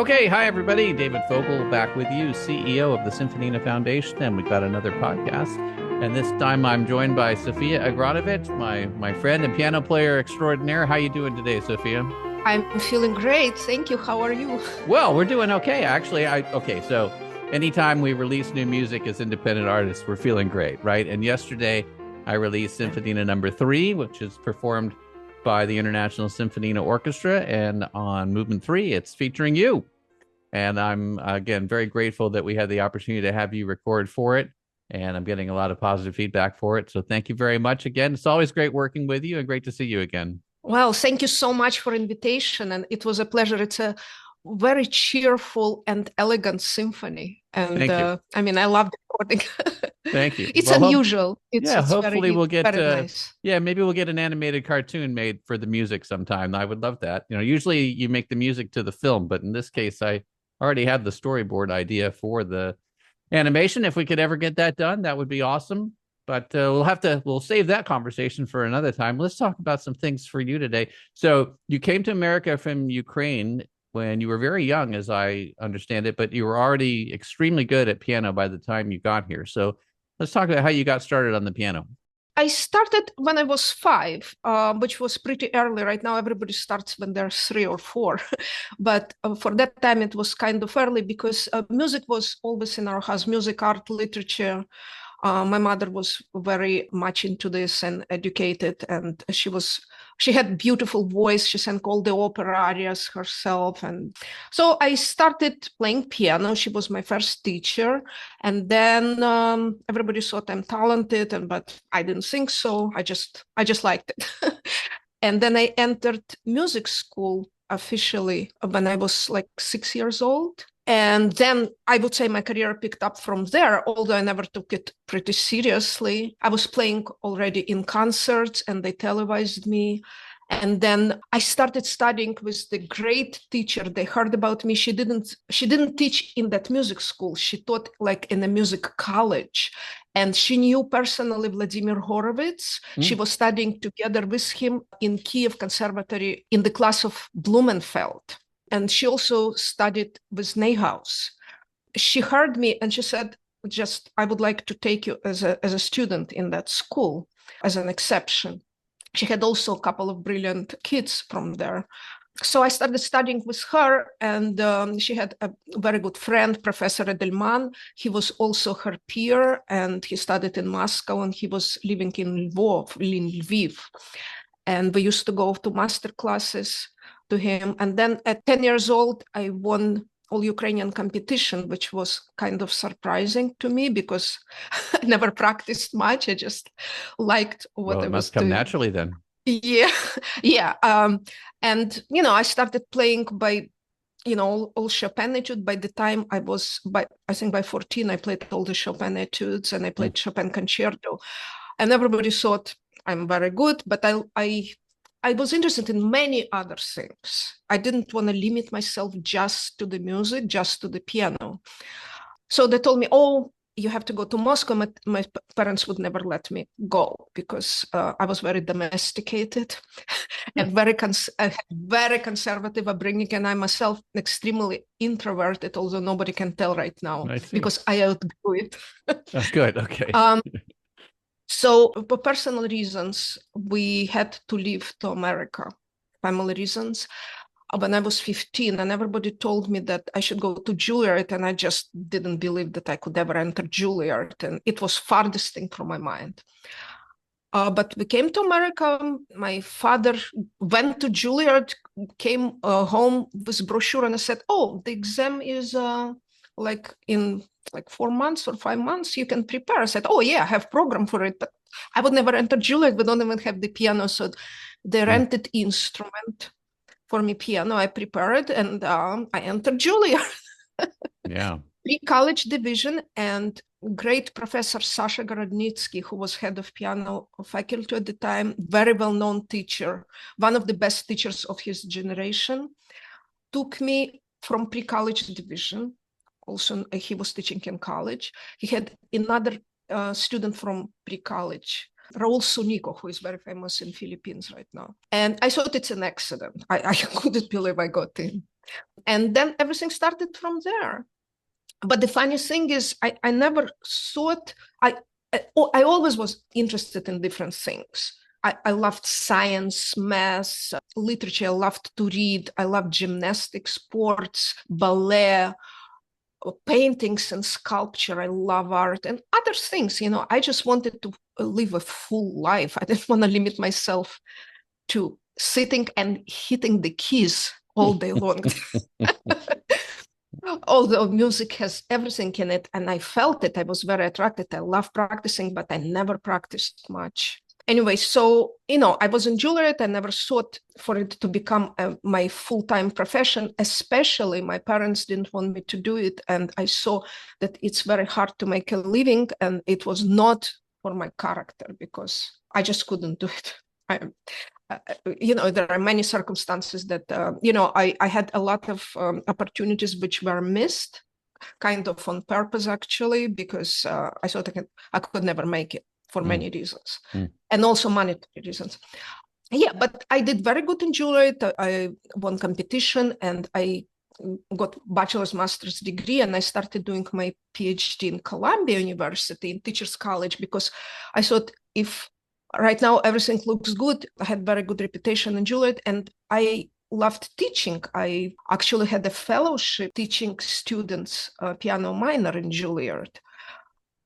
Okay, hi everybody. David Fogel back with you, CEO of the Symphonina Foundation, and we've got another podcast. And this time I'm joined by Sophia Agranovich, my friend and piano player extraordinaire. How you doing today, Sophia? I'm feeling great. Thank you. How are you? Well, we're doing okay, actually. So anytime we release new music as independent artists, we're feeling great, right? And yesterday I released Symphonina number 3, which is performed by the International Symphonina Orchestra, and on Movement 3, it's featuring you. And I'm, again, very grateful that we had the opportunity to have you record for it. And I'm getting a lot of positive feedback for it. So thank you very much again. It's always great working with you and great to see you again. Well, thank you so much for invitation. And it was a pleasure. It's a very cheerful and elegant symphony. And Thank you. I love the recording. Thank you. It's Well, unusual. It's hopefully we'll get, very nice. maybe we'll get an animated cartoon made for the music sometime. I would love that. Usually you make the music to the film, but in this case, I already have the storyboard idea for the animation. If we could ever get that done, that would be awesome. But we'll save that conversation for another time. Let's talk about some things for you today. So you came to America from Ukraine when you were very young, as I understand it, but you were already extremely good at piano by the time you got here. So let's talk about how you got started on the piano. I started when I was 5, which was pretty early. Right now, everybody starts when they're 3 or 4. But for that time, it was kind of early because music was always in our house, music, art, literature. My mother was very much into this and educated, and she had beautiful voice. She sang all the opera arias herself. And so I started playing piano. She was my first teacher. And then everybody thought I'm talented, but I didn't think so. I just liked it. And then I entered music school officially when I was like 6 years old. And then I would say my career picked up from there, although I never took it pretty seriously. I was playing already in concerts and they televised me. And then I started studying with the great teacher. They heard about me. She didn't teach in that music school. She taught like in a music college. And she knew personally Vladimir Horowitz. She was studying together with him in Kiev Conservatory in the class of Blumenfeld. And she also studied with Neuhaus. She heard me and she said, I would like to take you as a student in that school as an exception. She had also a couple of brilliant kids from there. So I started studying with her, and she had a very good friend, Professor Edelman. He was also her peer, and he studied in Moscow, and he was living in Lviv. And we used to go to master classes to him. And then at 10 years old, I won all Ukrainian competition, which was kind of surprising to me because I never practiced much. I just liked what I was doing. It must come naturally then. Yeah, yeah. And, I started playing by, all Chopin etudes. By the time I think by 14, I played all the Chopin etudes and I played Chopin concerto. And everybody thought I'm very good, but I was interested in many other things. I didn't want to limit myself just to the music, just to the piano. So they told me, oh, you have to go to Moscow. My parents would never let me go because I was very domesticated and very conservative upbringing. And I myself extremely introverted, although nobody can tell right now because I outgrew it. That's good. Okay. So for personal reasons, we had to leave to America, family reasons. When I was 15, and everybody told me that I should go to Juilliard, and I just didn't believe that I could ever enter Juilliard, and it was farthest thing from my mind. But we came to America. My father went to Juilliard, came home with a brochure, and I said, oh, the exam is like in 4 months or 5 months, you can prepare. I said, oh yeah, I have program for it, but I would never enter Juilliard. We don't even have the piano. So they rented instrument for me, piano. I prepared and I entered Juilliard. Yeah. Pre-college division, and great professor Sasha Gorodnitsky, who was head of piano faculty at the time, very well-known teacher, one of the best teachers of his generation, took me from pre-college division. Also, he was teaching in college. He had another student from pre-college, Raul Sunico, who is very famous in Philippines right now. And I thought it's an accident. I couldn't believe I got in. And then everything started from there. But the funny thing is, I never thought, I always was interested in different things. I loved science, math, literature. I loved to read. I loved gymnastics, sports, ballet, paintings and sculpture. I love art and other things. I just wanted to live a full life. I didn't want to limit myself to sitting and hitting the keys all day long. Although music has everything in it, and I felt it, I was very attracted. I love practicing, but I never practiced much. Anyway, so, I was in Juilliard. I never thought for it to become my full-time profession, especially my parents didn't want me to do it. And I saw that it's very hard to make a living, and it was not for my character because I just couldn't do it. There are many circumstances that, I had a lot of opportunities which were missed kind of on purpose, actually, because I thought I could never make it for many reasons, and also monetary reasons. Yeah, but I did very good in Juilliard. I won competition, and I got bachelor's, master's degree, and I started doing my PhD in Columbia University in Teachers College, because I thought if right now everything looks good, I had very good reputation in Juilliard, and I loved teaching. I actually had a fellowship teaching students piano minor in Juilliard.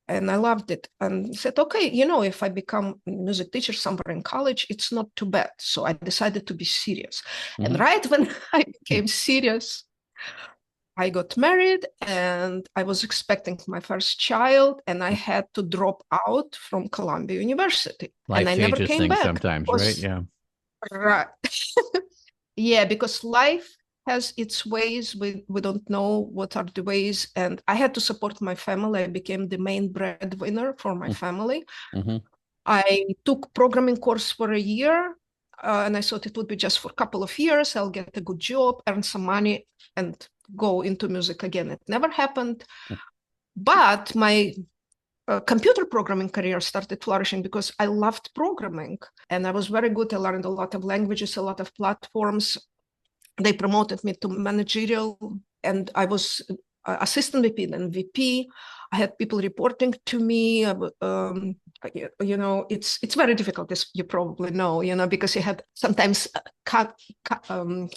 And I loved it, and said, okay, if I become a music teacher somewhere in college, it's not too bad. So I decided to be serious. And right when I became serious, I got married, and I was expecting my first child, and I had to drop out from Columbia University. Life and I never changes came things back. sometimes, right? Yeah. Right. Yeah, because life has its ways. We don't know what are the ways. And I had to support my family. I became the main breadwinner for my family. I took programming course for a year, and I thought it would be just for a couple of years. I'll get a good job, earn some money, and go into music again. It never happened. But my computer programming career started flourishing because I loved programming, and I was very good. I learned a lot of languages, a lot of platforms. They promoted me to managerial, and I was assistant VP, then VP. I had people reporting to me. It's very difficult, as you probably know, because you had sometimes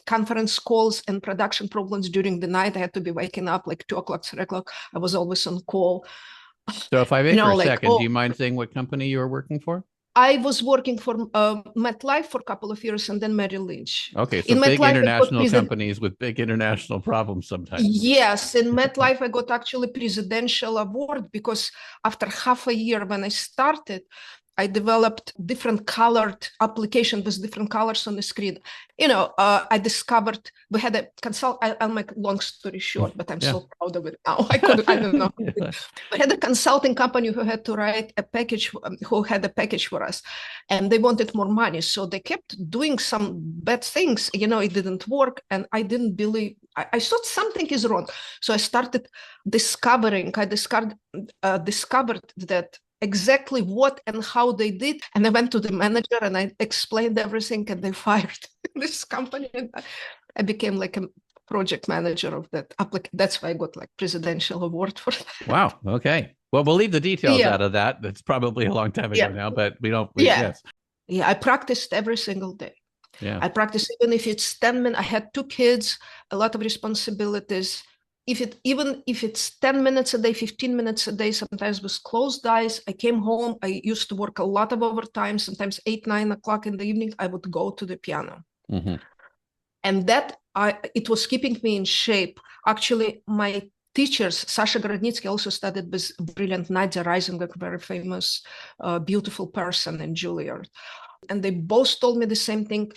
conference calls and production problems during the night. I had to be waking up like 2 o'clock, 3 o'clock. I was always on call. So if I may for a second, do you mind saying what company you were working for? I was working for MetLife for a couple of years, and then Merrill Lynch. Okay, so big international companies with big international problems sometimes. Yes, in MetLife I got actually presidential award because after half a year when I started, I developed different colored application with different colors on the screen. I discovered we had a I'll make a long story short, but I'm so proud of it now. I don't know. We had a consulting company who had to write a package, who had a package for us, and they wanted more money. So they kept doing some bad things. It didn't work, and I didn't believe. I thought something is wrong. So I started discovering. I discovered that exactly what and how they did. And I went to the manager and I explained everything, and they fired this company. And I became like a project manager of that application. That's why I got like presidential award for that. Wow. Okay. Well, we'll leave the details out of that. That's probably a long time ago now, but we don't. Yes. Yeah. I practiced every single day. Yeah. I practiced even if it's 10 minutes. I had 2 kids, a lot of responsibilities. Even if it's 10 minutes a day, 15 minutes a day, sometimes with closed eyes, I came home. I used to work a lot of overtime, sometimes 8, 9 o'clock in the evening. I would go to the piano. And that it was keeping me in shape. Actually, my teachers, Sasha Grodnitsky, also studied with brilliant Nadia Reisenberg, very famous, beautiful person in Juilliard. And they both told me the same thing: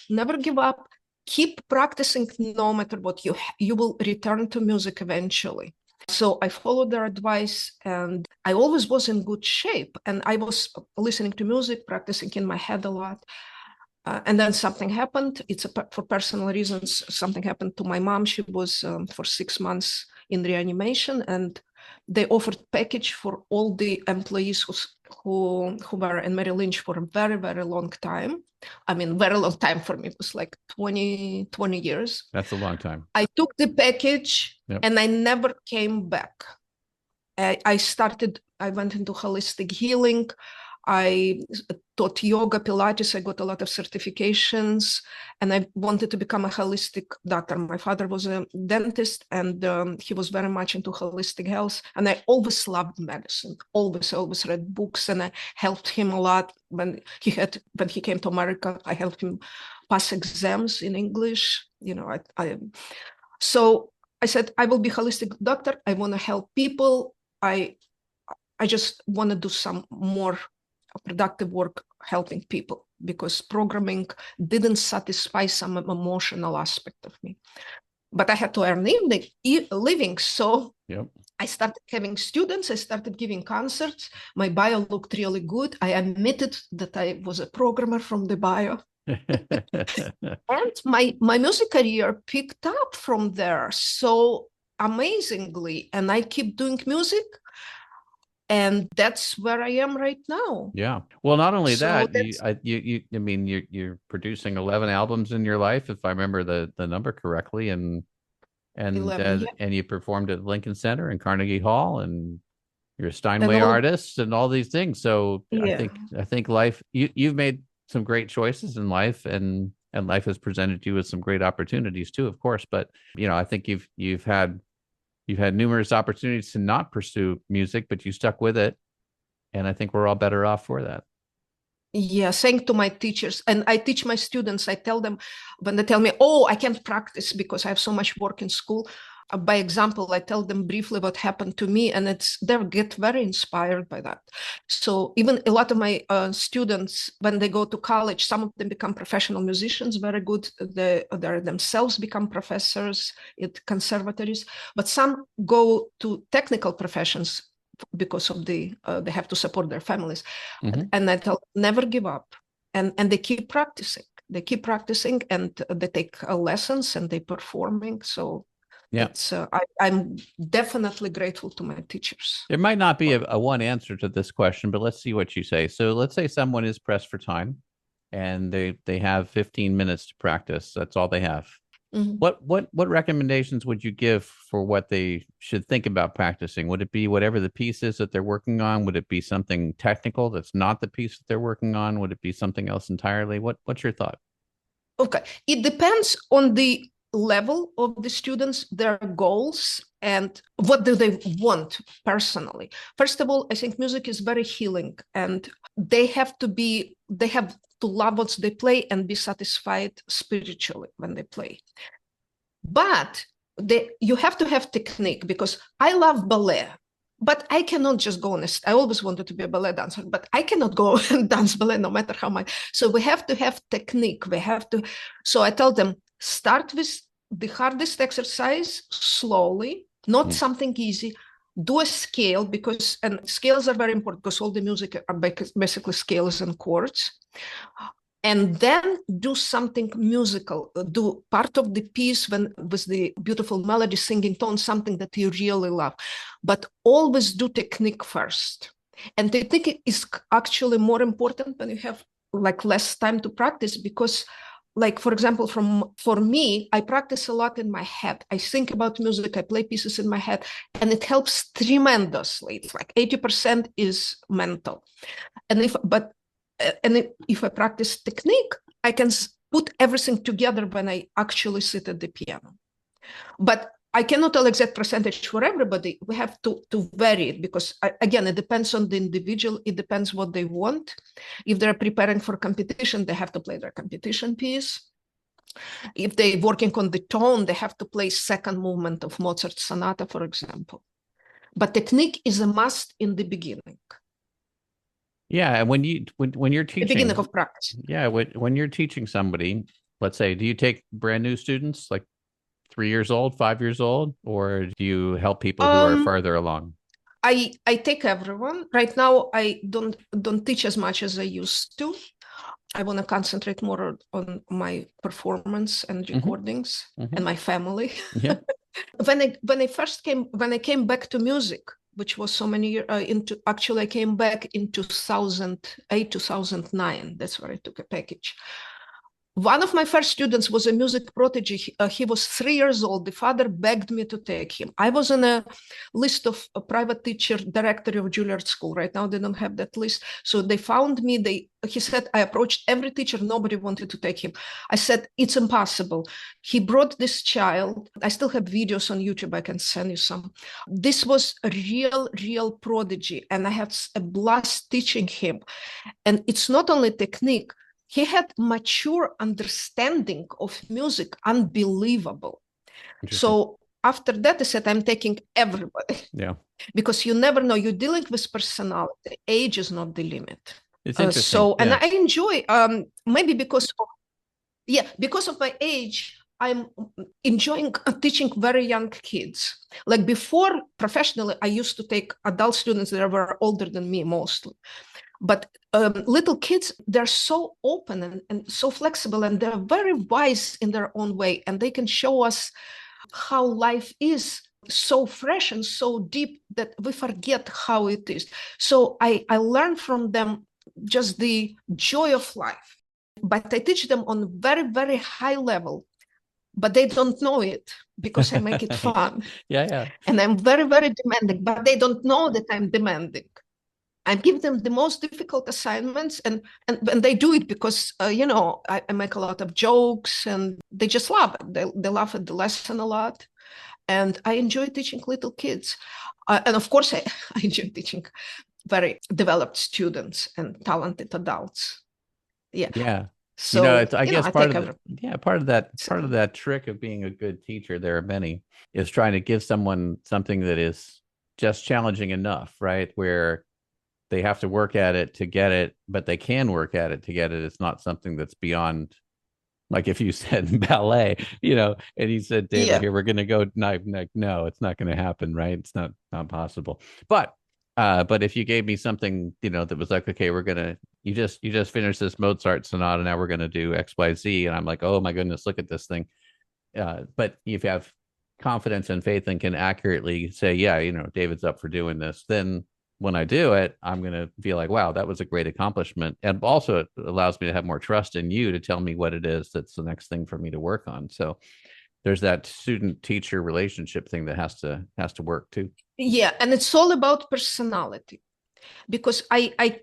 never give up. Keep practicing no matter what. You will return to music eventually. So I followed their advice, and I always was in good shape. And I was listening to music, practicing in my head a lot. And then something happened. For personal reasons. Something happened to my mom. She was for 6 months in reanimation, and they offered package for all the employees who were in Merrill Lynch for a very, very long time. I mean, very long time for me. It was like 20 years. That's a long time. I took the package and I never came back. I went into holistic healing. I taught yoga, Pilates. I got a lot of certifications, and I wanted to become a holistic doctor. My father was a dentist, and he was very much into holistic health. And I always loved medicine, always read books, and I helped him a lot when he came to America. I helped him pass exams in English. So I said, I will be a holistic doctor. I want to help people. I just want to do some more productive work helping people, because programming didn't satisfy some emotional aspect of me. But I had to earn living. So I started having students. I started giving concerts. My bio looked really good. I admitted that I was a programmer from the bio. And my music career picked up from there so amazingly. And I keep doing music. And that's where I am right now. Yeah. Well, not only that, you're producing 11 albums in your life, if I remember the number correctly, and 11, and you performed at Lincoln Center and Carnegie Hall, and you're a Steinway artist and all these things. So I think life, you've made some great choices in life, and life has presented you with some great opportunities too, of course. But I think you've had numerous opportunities to not pursue music, but you stuck with it. And I think we're all better off for that. Yeah, thanks to my teachers. And I teach my students, I tell them, when they tell me, oh, I can't practice because I have so much work in school. By example, I tell them briefly what happened to me, and they get very inspired by that. So even a lot of my students, when they go to college, some of them become professional musicians, very good. They themselves become professors at conservatories, but some go to technical professions because of they have to support their families. And I tell them, never give up. And they keep practicing. And they take lessons and they performing. So I'm definitely grateful to my teachers. There might not be a one answer to this question, but let's see what you say. So let's say someone is pressed for time and they have 15 minutes to practice. That's all they have. What recommendations would you give for what they should think about practicing? Would it be whatever the piece is that they're working on? Would it be something technical that's not the piece that they're working on? Would it be something else entirely? What's your thought? Okay, it depends on the level of the students, their goals, and what do they want personally. First of all, I think music is very healing, and they have to love what they play and be satisfied spiritually when they play. But you have to have technique, because I love ballet, but I cannot just go on I always wanted to be a ballet dancer, but I cannot go and dance ballet no matter how much. So we have to have technique. So I tell them, start with the hardest exercise slowly, not something easy. Do a scale, and scales are very important because all the music are basically scales and chords. And then do something musical. Do part of the piece with the beautiful melody, singing tone, something that you really love. But always do technique first. And technique is actually more important when you have less time to practice, because for example, for me, I practice a lot in my head. I think about music, I play pieces in my head, and it helps tremendously. It's 80% is mental. And if I practice technique, I can put everything together when I actually sit at the piano. But I cannot tell exact percentage for everybody. We have to vary it, because again, it depends on the individual. It depends what they want. If they're preparing for competition, they have to play their competition piece. If they're working on the tone, they have to play second movement of Mozart's sonata, for example. But technique is a must in the beginning. Yeah, and when you're teaching, the beginning of practice. Yeah, when you're teaching somebody, let's say, do you take brand new students, 3 years old, 5 years old, or do you help people who are farther along? I take everyone. Right now, I don't teach as much as I used to. I want to concentrate more on my performance and recordings and my family. Yeah. When I came back to music, which was so many years into, actually I came back in 2008, 2009. That's where I took a package. One of my first students was a music prodigy. He was 3 years old. The father begged me to take him. I was on a list of a private teacher directory of Juilliard School. Right now, they don't have that list. So they found me. He said, I approached every teacher. Nobody wanted to take him. I said, it's impossible. He brought this child. I still have videos on YouTube. I can send you some. This was a real prodigy. And I had a blast teaching him. And it's not only technique. He had mature understanding of music, unbelievable. So after that, I said, I'm taking everybody. Yeah. Because you never know. You're dealing with personality. Age is not the limit. It's interesting. And I enjoy, maybe because of my age, I'm enjoying teaching very young kids. Like before, professionally, I used to take adult students that were older than me mostly. But little kids, they're so open and so flexible, and they're very wise in their own way. And they can show us how life is so fresh and so deep that we forget how it is. So I learn from them just the joy of life. But I teach them on very, very high level. But they don't know it because I make it fun. Yeah. And I'm very, very demanding, but they don't know that I'm demanding. I give them the most difficult assignments, and they do it because, I make a lot of jokes, and they just love it. They laugh at the lesson a lot. And I enjoy teaching little kids. And of course, I enjoy teaching very developed students and talented adults. Yeah. Yeah. So, I guess part of that trick of being a good teacher, there are many, is trying to give someone something that is just challenging enough, right? Where they have to work at it to get it, but they can work at it to get it. It's not something that's beyond, like if you said ballet, and you said, David, here, we're going to go knife, neck. No, it's not going to happen, right? It's not possible. But if you gave me something, that was like, okay, you just finished this Mozart sonata. Now we're going to do X, Y, Z. And I'm like, oh my goodness, look at this thing. But if you have confidence and faith and can accurately say, yeah, David's up for doing this, then when I do it, I'm going to feel like, wow, that was a great accomplishment. And also it allows me to have more trust in you to tell me what it is that's the next thing for me to work on. So there's that student teacher relationship thing that has to work too. Yeah. And it's all about personality, because I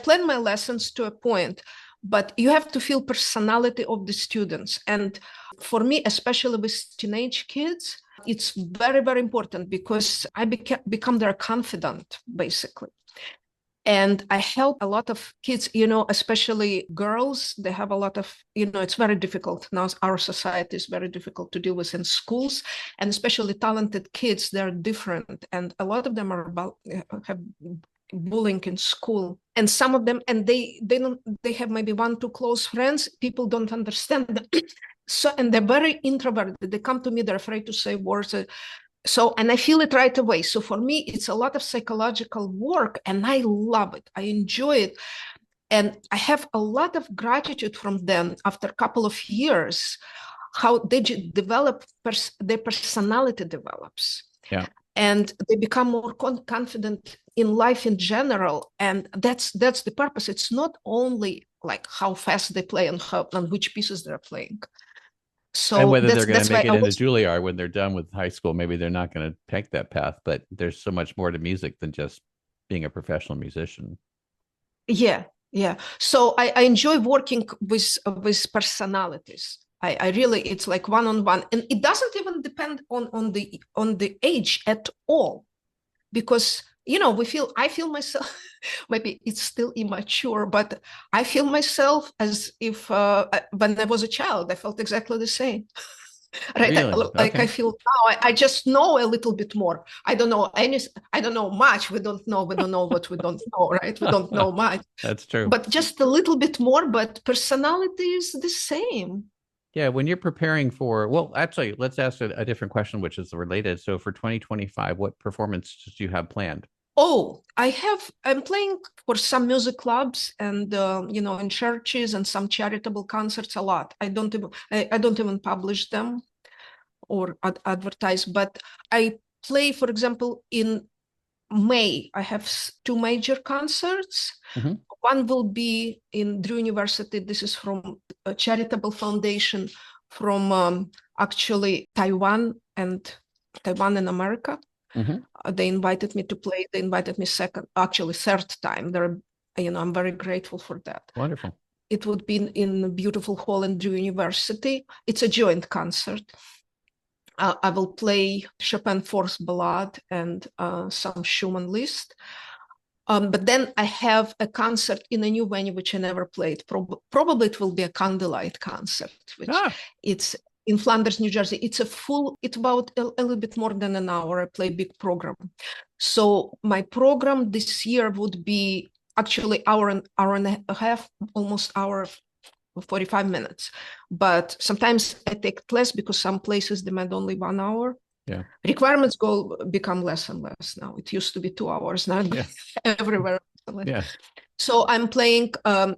plan my lessons to a point, but you have to feel personality of the students. And for me, especially with teenage kids, it's very, very important because I become their confidant, basically. And I help a lot of kids, especially girls. They have a lot of, it's very difficult. Now our society is very difficult to deal with in schools, and especially talented kids, they're different. And a lot of them have bullying in school, and some of them, and they have maybe 1-2 close friends. People don't understand them. So, and they're very introverted. They come to me, they're afraid to say words. So, and I feel it right away. So for me, it's a lot of psychological work, and I love it. I enjoy it. And I have a lot of gratitude from them after a couple of years, how they develop, their personality develops. Yeah. And they become more confident in life in general. And that's the purpose. It's not only like how fast they play and which pieces they're playing. So, and whether they're going to make it into Juilliard when they're done with high school, maybe they're not going to take that path, but there's so much more to music than just being a professional musician. Yeah. So I enjoy working with personalities. I really, it's like one-on-one, and it doesn't even depend on the age at all, because I feel myself, maybe it's still immature, but I feel myself as if when I was a child, I felt exactly the same. Right? Really? Okay. I feel now I just know a little bit more. I don't know much. We don't know what we don't know, right? We don't know much. That's true. But just a little bit more, but personality is the same. Yeah, when you're preparing actually, let's ask a different question, which is related. So for 2025, what performances do you have planned? Oh, I'm playing for some music clubs and, in churches and some charitable concerts a lot. I don't even publish them. or advertise. But I play, for example, in May, I have two major concerts. Mm-hmm. One will be in Drew University. This is from a charitable foundation from actually Taiwan and America. Mm-hmm. They invited me to play. They invited me third time. I'm very grateful for that. Wonderful. It would be in a beautiful hall in Drew University. It's a joint concert. I will play Chopin Fourth Ballade and some Schumann Liszt. But then I have a concert in a new venue, which I never played. Probably it will be a candlelight concert, which it's in Flanders, New Jersey. It's about a little bit more than an hour. I play big program. So my program this year would be actually hour and a half, almost hour 45 minutes. But sometimes I take less because some places demand only 1 hour. Yeah. Requirements become less and less now. It used to be 2 hours, now everywhere. Yeah. So I'm playing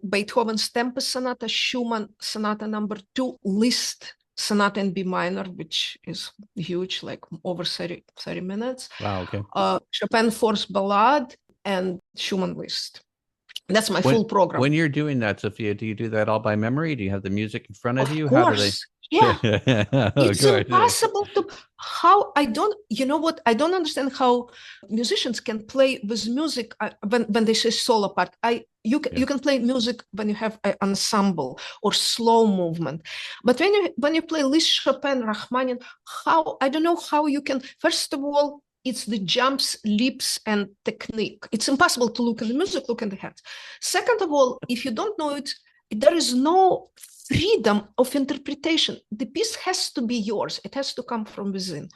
Beethoven's Tempest Sonata, Schumann Sonata number 2, Liszt Sonata in B minor, which is huge, like over 30 minutes. Wow, okay. Chopin Fourth Ballade and Schumann Liszt. That's my full program. When you're doing that, Sophia, do you do that all by memory? Do you have the music in front of you? Of course. How do they... Yeah. It's impossible to I don't understand how musicians can play with music when they say solo part. You can play music when you have an ensemble or slow movement, but when you play Liszt, Chopin, Rachmaninoff, I don't know how you can. First of all, it's the jumps, leaps, and technique. It's impossible to look at the music, look at the hands. Second of all, if you don't know it, there is no freedom of interpretation. The piece has to be yours. It has to come from within.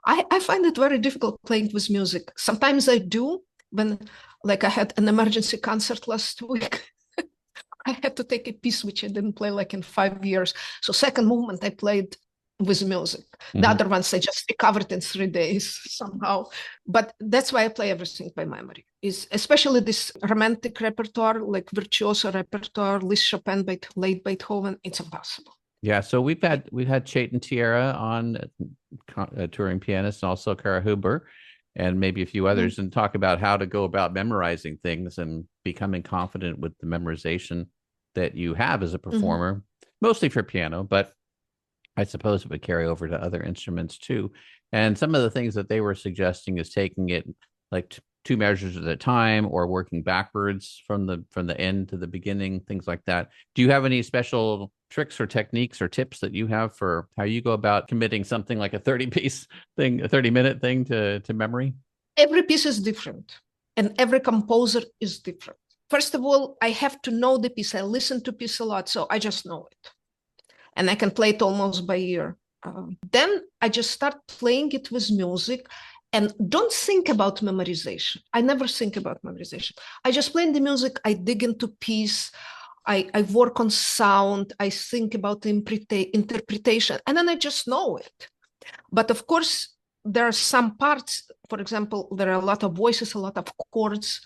I find it very difficult playing with music. Sometimes I do, when, like, I had an emergency concert last week. I had to take a piece which I didn't play like in 5 years. So second movement, I played with music. Mm-hmm. The other ones I just recovered in 3 days somehow. But that's why I play everything by memory. Is especially this romantic repertoire, like virtuoso repertoire, Liszt, Chopin, late Beethoven. It's impossible. Yeah, so we've had Chetan Tiera on, a touring pianist, and also Kara Huber, and maybe a few others, and talk about how to go about memorizing things and becoming confident with the memorization that you have as a performer, mostly for piano, but I suppose it would carry over to other instruments too. And some of the things that they were suggesting is taking it like 2 measures at a time, or working backwards from the end to the beginning, things like that. Do you have any special tricks or techniques or tips that you have for how you go about committing something like a 30-minute thing to memory? Every piece is different, and every composer is different. First of all, I have to know the piece. I listen to piece a lot, so I just know it. And I can play it almost by ear. Then I just start playing it with music, and don't think about memorization. I never think about memorization. I just play the music, I dig into piece, I work on sound, I think about the interpretation, and then I just know it. But of course, there are some parts, for example, there are a lot of voices, a lot of chords,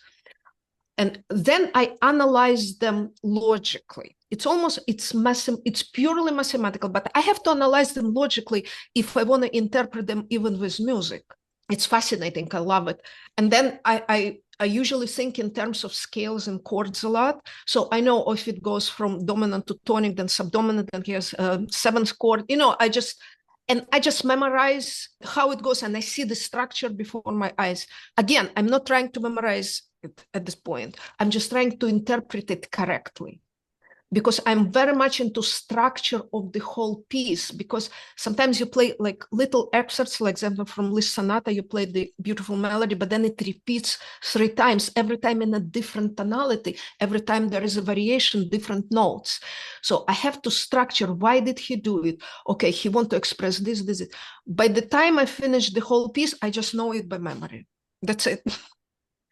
and then I analyze them logically. It's purely mathematical, but I have to analyze them logically if I want to interpret them even with music. It's fascinating. I love it. And then I usually think in terms of scales and chords a lot. So I know if it goes from dominant to tonic, then subdominant, then here's seventh chord. I just memorize how it goes, and I see the structure before my eyes. Again, I'm not trying to memorize it at this point. I'm just trying to interpret it correctly, because I'm very much into structure of the whole piece, because sometimes you play like little excerpts, like example from Liszt Sonata, you play the beautiful melody, but then it repeats 3 times, every time in a different tonality, every time there is a variation, different notes. So I have to structure, why did he do it? Okay, he want to express this. By the time I finish the whole piece, I just know it by memory. That's it.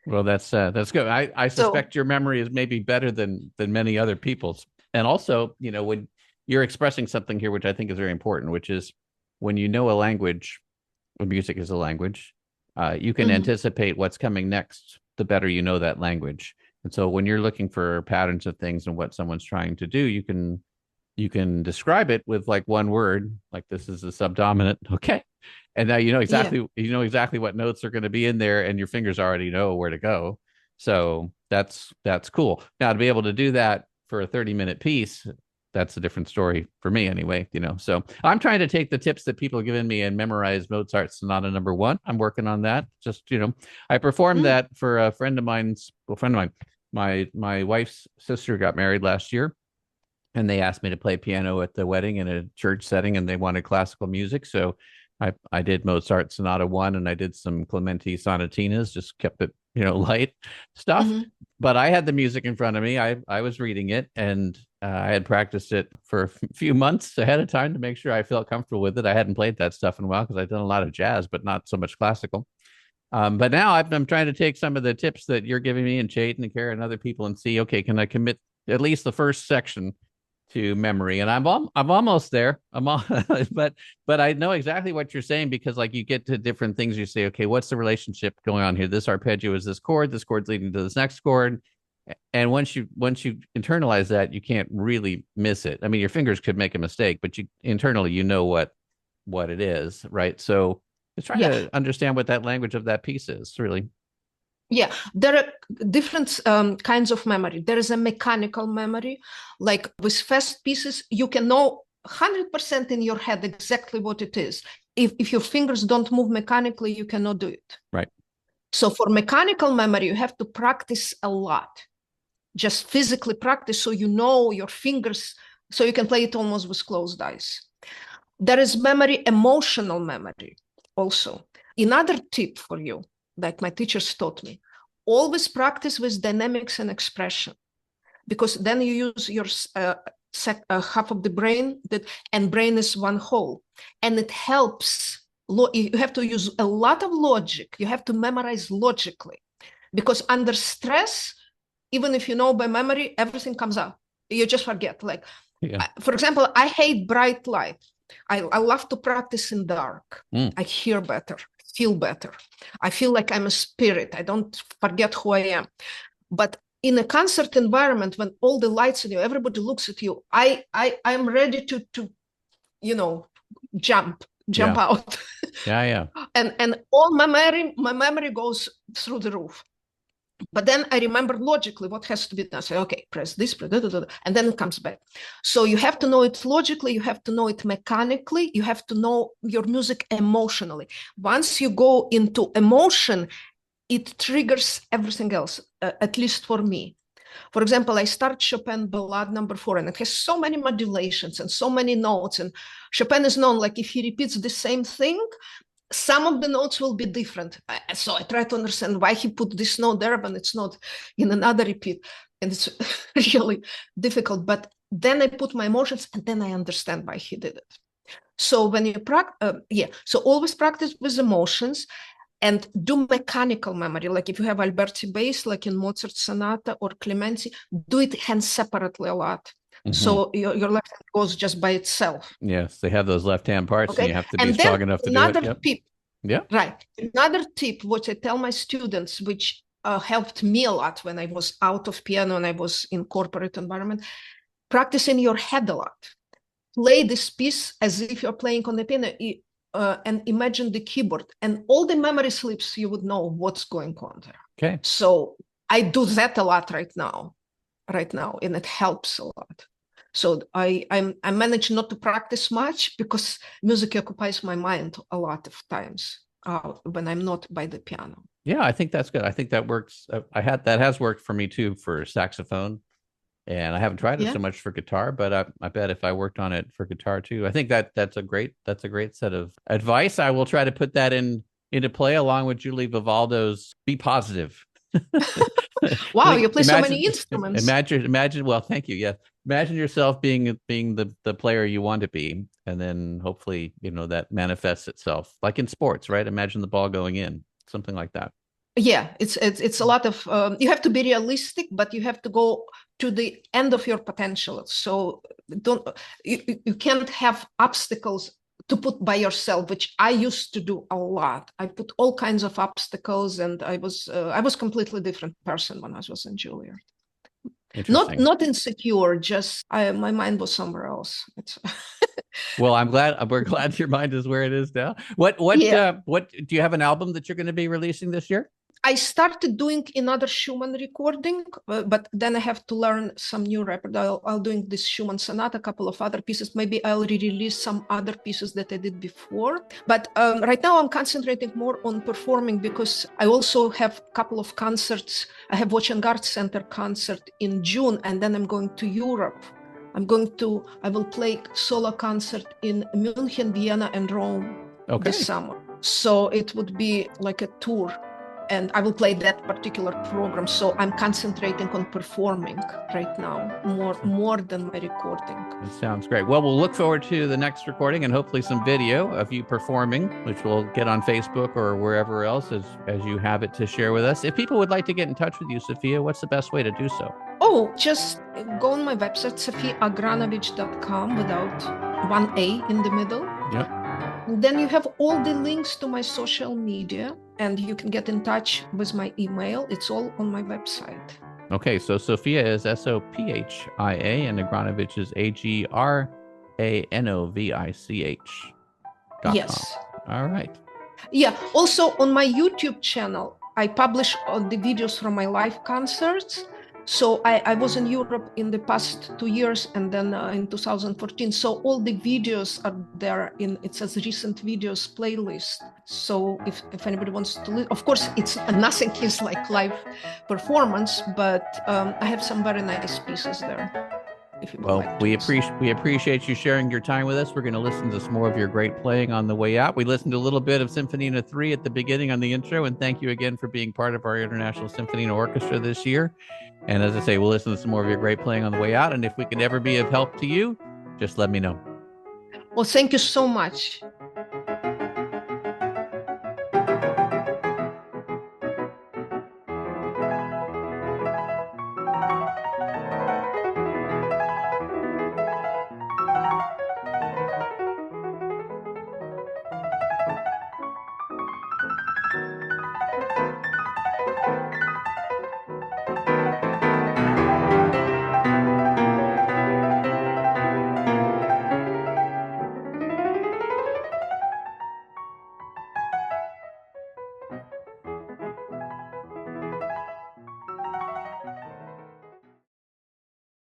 Well, that's good. I suspect your memory is maybe better than many other people's. And also, when you're expressing something here, which I think is very important, which is when you know a language, when music is a language, you can anticipate what's coming next, the better you know that language. And so when you're looking for patterns of things and what someone's trying to do, you can you can describe it with like one word, like this is a subdominant. Okay. And now Yeah. you know exactly what notes are going to be in there, and your fingers already know where to go. So that's cool. Now to be able to do that for a 30-minute piece, that's a different story for me anyway, So I'm trying to take the tips that people have given me and memorize Mozart Sonata number one. I'm working on that. Just, I performed Mm. that for a friend of mine's, my wife's sister got married last year, and they asked me to play piano at the wedding in a church setting, and they wanted classical music. So I did Mozart Sonata 1, and I did some Clementi sonatinas, just kept it, light stuff. Mhm. But I had the music in front of me. I was reading it, and I had practiced it for a few months ahead of time to make sure I felt comfortable with it. I hadn't played that stuff in a while because I'd done a lot of jazz, but not so much classical. But now I'm trying to take some of the tips that you're giving me and Chayton and Kara and other people and see, okay, can I commit at least the first section to memory? And I'm almost there. But I know exactly what you're saying, because like you get to different things, you say, okay, what's the relationship going on here? This arpeggio is this chord's leading to this next chord. And once you internalize that, you can't really miss it. I mean, your fingers could make a mistake, but you internally what it is, right? So it's trying Yeah. to understand what that language of that piece is, really. Yeah, there are different kinds of memory. There is a mechanical memory, like with fast pieces, you can know 100% in your head exactly what it is. If your fingers don't move mechanically, you cannot do it. Right. So for mechanical memory, you have to practice a lot, just physically practice so you know your fingers, so you can play it almost with closed eyes. There is memory, emotional memory also. Another tip for you, like my teachers taught me, always practice with dynamics and expression, because then you use your half of the brain, and brain is one whole, and it helps. You have to use a lot of logic. You have to memorize logically, because under stress, even if you know by memory, everything comes out. You just forget. Like, Yeah. for example, I hate bright light. I love to practice in dark. Mm. I hear better, feel better. I feel like I'm a spirit. I don't forget who I am. But in a concert environment, when all the lights in you, everybody looks at you, I'm ready to jump Yeah. out. Yeah. And all my memory goes through the roof. But then I remember logically what has to be done. I say, okay, press this, press that, and then it comes back. So you have to know it logically, you have to know it mechanically, you have to know your music emotionally. Once you go into emotion, it triggers everything else, at least for me. For example, I start Chopin Ballade number 4, and it has so many modulations and so many notes. And Chopin is known, like, if he repeats the same thing, some of the notes will be different. So I try to understand why he put this note there, but it's not in another repeat. And it's really difficult. But then I put my emotions, and then I understand why he did it. So when you practice, so always practice with emotions and do mechanical memory. Like if you have Alberti bass, like in Mozart Sonata or Clementi, do it hand separately a lot. Mm-hmm. So your left hand goes just by itself. Yes, they have those left-hand parts, and you Okay. have to be And then strong enough to do it. another Yep. tip, Yeah. right? Another tip, what I tell my students, which helped me a lot when I was out of piano and I was in corporate environment, practice in your head a lot. Play this piece as if you're playing on the piano, and imagine the keyboard, and all the memory slips, you would know what's going on there. Okay. So I do that a lot right now, and it helps a lot. So I manage not to practice much because music occupies my mind a lot of times when I'm not by the piano. Yeah, I think that's good. I think that works. That has worked for me too for saxophone, and I haven't tried it Yeah. so much for guitar, but I bet if I worked on it for guitar too, I think that's a great set of advice. I will try to put that into play along with Julie Vivaldo's "Be Positive." Wow, you play so many instruments. Imagine. Well, thank you. Yeah, imagine yourself being the player you want to be, and then hopefully that manifests itself, like in sports, right? Imagine the ball going in, something like that. Yeah, it's a lot of you have to be realistic, but you have to go to the end of your potential. So you can't have obstacles to put by yourself, which I used to do a lot. I put all kinds of obstacles, and I was completely different person when I was in Juilliard. Interesting. Not insecure, just my mind was somewhere else. Well, we're glad your mind is where it is now. Yeah. What do you have an album that you're going to be releasing this year? I started doing another Schumann recording, but then I have to learn some new repertoire. I'll doing this Schumann sonata, a couple of other pieces. Maybe I'll re-release some other pieces that I did before. But right now I'm concentrating more on performing because I also have a couple of concerts. I have Watch and Guard Center concert in June, and then I'm going to Europe. I will play solo concert in München, Vienna, and Rome this summer. So it would be like a tour. And I will play that particular program. So I'm concentrating on performing right now more than my recording. That sounds great. Well, we'll look forward to the next recording and hopefully some video of you performing, which we'll get on Facebook or wherever else as you have it to share with us. If people would like to get in touch with you, Sophia, what's the best way to do so? Oh, just go on my website, sophiaagranovich.com without one A in the middle. Yep. And then you have all the links to my social media, and you can get in touch with my email. It's all on my website. Okay, so Sophia is Sophia and Agranovich is Agranovich. Yes. All right. Yeah. Also on my YouTube channel, I publish the videos from my live concerts. So I was in Europe in the past 2 years and then in 2014. So all the videos are there it says recent videos playlist. So if anybody wants to, of course, nothing is like live performance, but I have some very nice pieces there. Well, we appreciate you sharing your time with us. We're going to listen to some more of your great playing on the way out. We listened to a little bit of Symphonina 3 at the beginning on the intro, and thank you again for being part of our International Symphonina Orchestra this year. And as I say, we'll listen to some more of your great playing on the way out. And if we can ever be of help to you, just let me know. Well, thank you so much.